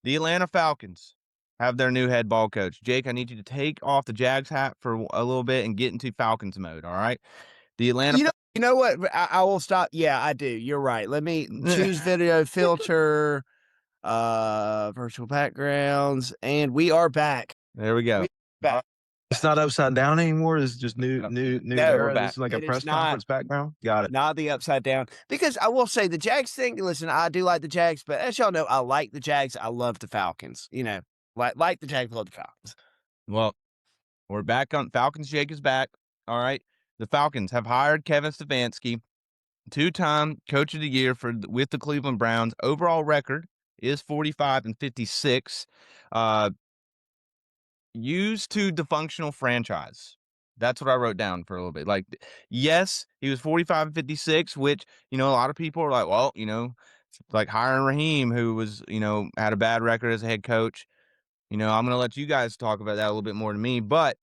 The Atlanta Falcons have their new head ball coach. Jake, I need you to take off the Jags hat for a little bit and get into Falcons mode, all right? The Atlanta You know what? I will stop. Yeah, I do. You're right. Let me choose video filter, virtual backgrounds, and we are back. There we go. We back. It's not upside down anymore. It's just new No, era. we're back. This is like a it is press not. conference background. Got it. Not the upside down. Because I will say the Jags thing, listen, I do like the Jags, but as y'all know, I like the Jags. I love the Falcons. You know, like the Jags, love the Falcons. Well, we're back on Falcons. Jake is back. All right. The Falcons have hired Kevin Stefanski, two-time coach of the year with the Cleveland Browns. Overall record is 45-56. Used to dysfunctional franchise. That's what I wrote down for a little bit. Like, yes, he was 45-56, which, a lot of people are like, well, like hiring Raheem, who was, had a bad record as a head coach. I'm going to let you guys talk about that a little bit more than me, but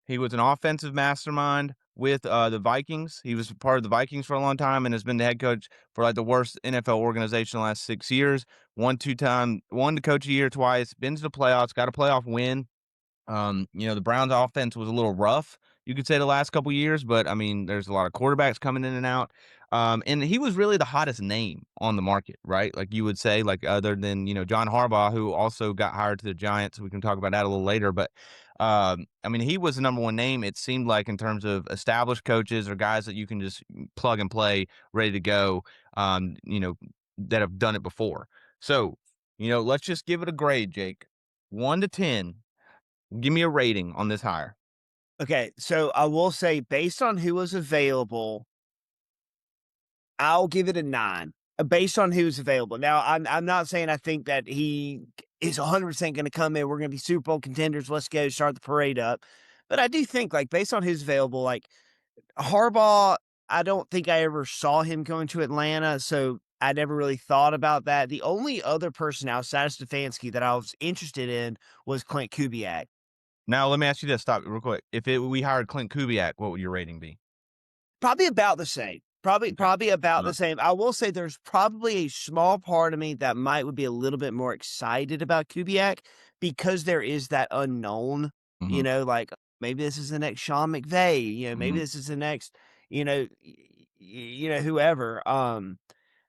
he was an offensive mastermind with the Vikings. He was part of the Vikings for a long time and has been the head coach for like the worst NFL organization the last 6 years. Won to coach a year twice, been to the playoffs, got a playoff win. The Browns offense was a little rough, you could say, the last couple years, but I mean, there's a lot of quarterbacks coming in and out. And he was really the hottest name on the market, right? Like you would say, like other than, John Harbaugh, who also got hired to the Giants. We can talk about that a little later, but I mean, he was the number one name, it seemed like, in terms of established coaches or guys that you can just plug and play, ready to go, that have done it before. So, let's just give it a grade, Jake. 1 to 10. Give me a rating on this hire. Okay, so I will say, based on who was available, I'll give it a 9. Based on who's available. Now, I'm not saying I think that he is 100% going to come in. We're going to be Super Bowl contenders. Let's go start the parade up. But I do think, like, based on who's available, like Harbaugh, I don't think I ever saw him going to Atlanta, so I never really thought about that. The only other person outside of Stefanski that I was interested in was Clint Kubiak. Now, let me ask you this. Stop real quick. If we hired Clint Kubiak, what would your rating be? Probably about the same. Probably about the same. I will say there's probably a small part of me that would be a little bit more excited about Kubiak because there is that unknown, like maybe this is the next Sean McVay, maybe this is the next, whoever.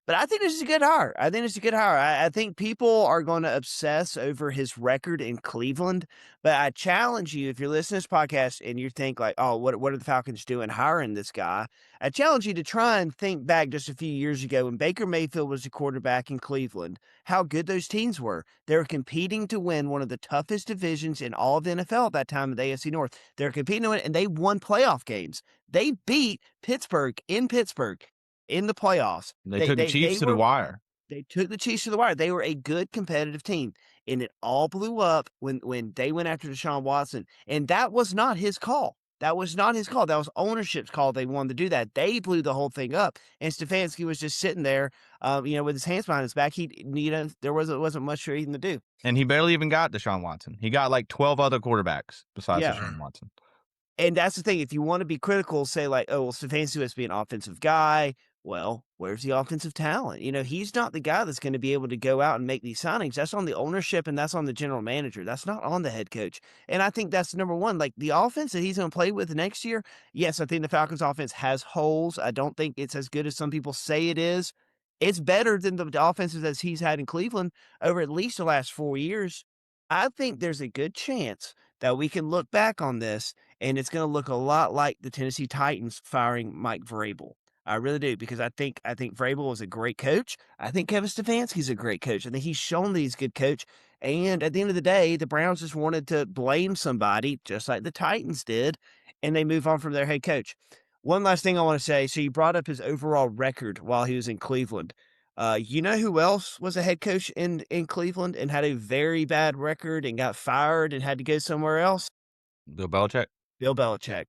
But I think this is a good hire. I think people are going to obsess over his record in Cleveland. But I challenge you, if you're listening to this podcast and you think like, oh, what are the Falcons doing hiring this guy? I challenge you to try and think back just a few years ago when Baker Mayfield was the quarterback in Cleveland, how good those teams were. They were competing to win one of the toughest divisions in all of the NFL at that time, the AFC North. They were competing to win, and they won playoff games. They beat Pittsburgh in the playoffs. They took the Chiefs to the wire. They took the Chiefs to the wire. They were a good competitive team, and it all blew up when they went after Deshaun Watson, and that was not his call. That was not his call. That was ownership's call. They wanted to do that. They blew the whole thing up, and Stefanski was just sitting there, with his hands behind his back. There wasn't much for him to do. And he barely even got Deshaun Watson. He got like 12 other quarterbacks besides Deshaun Watson. And that's the thing. If you want to be critical, say like, oh, well, Stefanski has to be an offensive guy. Well, where's the offensive talent? He's not the guy that's going to be able to go out and make these signings. That's on the ownership and that's on the general manager. That's not on the head coach. And I think that's number one. Like the offense that he's going to play with next year, yes, I think the Falcons offense has holes. I don't think it's as good as some people say it is. It's better than the offenses that he's had in Cleveland over at least the last 4 years. I think there's a good chance that we can look back on this and it's going to look a lot like the Tennessee Titans firing Mike Vrabel. I really do, because I think Vrabel was a great coach. I think Kevin Stefanski's a great coach. I think he's shown that he's a good coach. And at the end of the day, the Browns just wanted to blame somebody, just like the Titans did, and they move on from their head coach. One last thing I want to say. So you brought up his overall record while he was in Cleveland. You know who else was a head coach in Cleveland and had a very bad record and got fired and had to go somewhere else? Bill Belichick. Bill Belichick.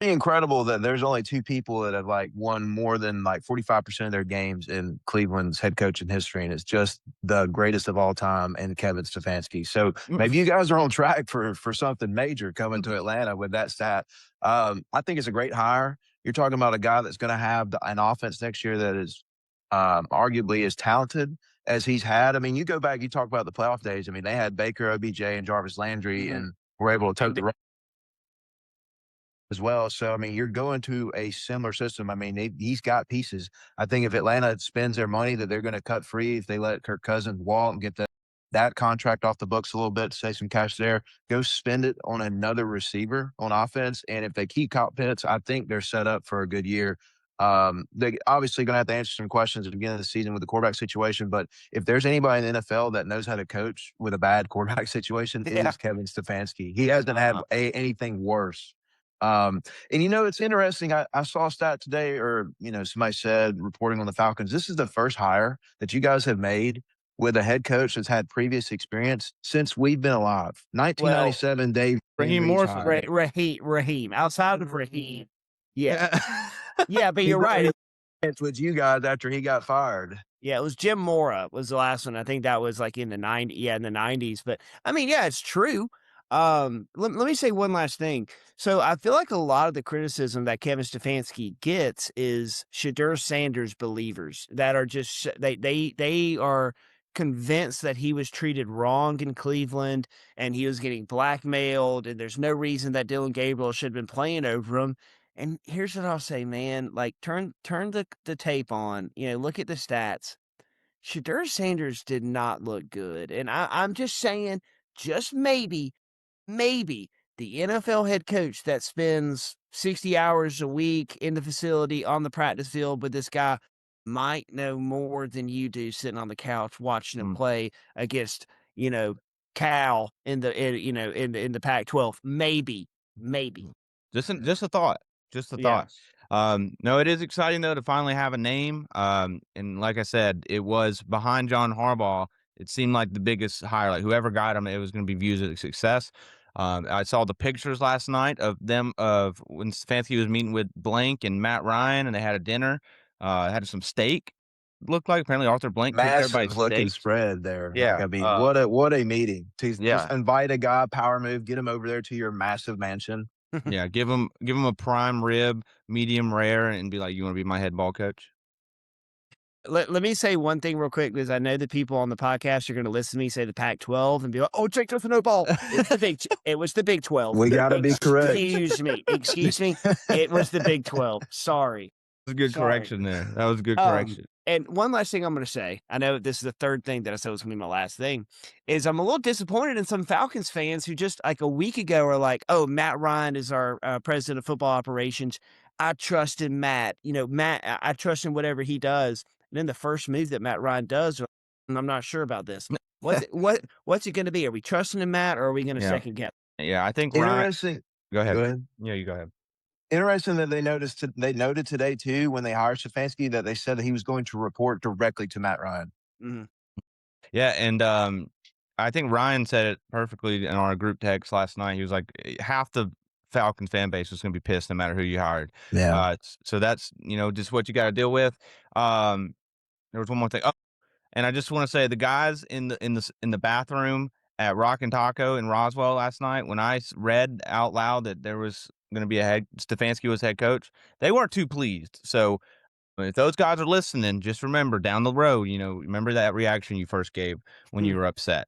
Incredible that there's only 2 people that have like won more than like 45% of their games in Cleveland's head coach in history, and it's just the greatest of all time and Kevin Stefanski. So maybe you guys are on track for something major coming to Atlanta with that stat. I think it's a great hire. You're talking about a guy that's going to have an offense next year that is arguably as talented as he's had. I mean, you go back, you talk about the playoff days. I mean, they had Baker, OBJ, and Jarvis Landry, Mhm. and were able to tote And the as well. So, I mean, you're going to a similar system. I mean, he's got pieces. I think if Atlanta spends their money that they're going to cut free, if they let Kirk Cousins walk and get that contract off the books a little bit, save some cash there, go spend it on another receiver on offense. And if they keep Kyle Pitts, I think they're set up for a good year. They obviously going to have to answer some questions at the beginning of the season with the quarterback situation. But if there's anybody in the NFL that knows how to coach with a bad quarterback situation, it yeah. is Kevin Stefanski. He hasn't had Uh-huh. anything worse. And it's interesting. I saw a stat today, or somebody said reporting on the Falcons. This is the first hire that you guys have made with a head coach that's had previous experience since we've been alive. Well, 1997, Dave Raheem Reed's Morrison. hired. Raheem. Outside of Raheem, yeah, yeah. But He you're brought right. it with you guys after he got fired. Yeah, it was Jim Mora was the last one. I think that was like in the 90s. Yeah, in the 90s. But I mean, yeah, it's true. Let me say one last thing. So I feel like a lot of the criticism that Kevin Stefanski gets is Shadur Sanders believers that are just they are convinced that he was treated wrong in Cleveland and he was getting blackmailed and there's no reason that Dylan Gabriel should have been playing over him. And here's what I'll say, man. Like, turn the tape on. Look at the stats. Shadur Sanders did not look good, and I'm just saying, just maybe the NFL head coach that spends 60 hours a week in the facility on the practice field with this guy might know more than you do sitting on the couch watching him Mm. play against Cal in the Pac-12. Maybe. Just a thought. Just a Yeah. thought. No, it is exciting though to finally have a name. And like I said, it was behind John Harbaugh. It seemed like the biggest hire. Like whoever got him, it was going to be viewed as a success. I saw the pictures last night of them of when Stefanski was meeting with Blank and Matt Ryan, and they had a dinner. Had some steak. Looked like apparently Arthur Blank cooked everybody Massive looking steak. spread there. Like, Yeah. I mean, what a meeting to just Yeah. invite a guy, power move, get him over there to your massive mansion. Yeah, give him a prime rib, medium rare, and be like, "You wanna be my head ball coach?" Let me say one thing real quick because I know the people on the podcast are going to listen to me say the Pac-12 and be like, "Oh, Jake doesn't know ball." It was the Big 12. We got to be correct. Excuse me. It was the Big 12. Sorry. That was a good Sorry. correction there. That was a good Um, correction. And one last thing I'm going to say, I know this is the third thing that I said was going to be my last thing, is I'm a little disappointed in some Falcons fans who just like a week ago are like, "Oh, Matt Ryan is our president of football operations. I trust in Matt. Matt, I trust in whatever he does." And then the first move that Matt Ryan does, and I'm not sure about this. What's it going to be? Are we trusting in Matt, or are we going to Yeah. second guess? Yeah, I think Ryan. Interesting. Go ahead. Go ahead. Yeah, you go ahead. Interesting that they noted today too when they hired Stefanski that they said that he was going to report directly to Matt Ryan. Mhm. Yeah, and I think Ryan said it perfectly in our group text last night. He was like, half the Falcons fan base is gonna be pissed no matter who you hired. Yeah. So that's just what you got to deal with. There was one more thing. Oh, and I just want to say the guys in the bathroom at Rock and Taco in Roswell last night, when I read out loud that there was going to be Stefanski was head coach, they weren't too pleased. So if those guys are listening, just remember down the road, remember that reaction you first gave when you were upset.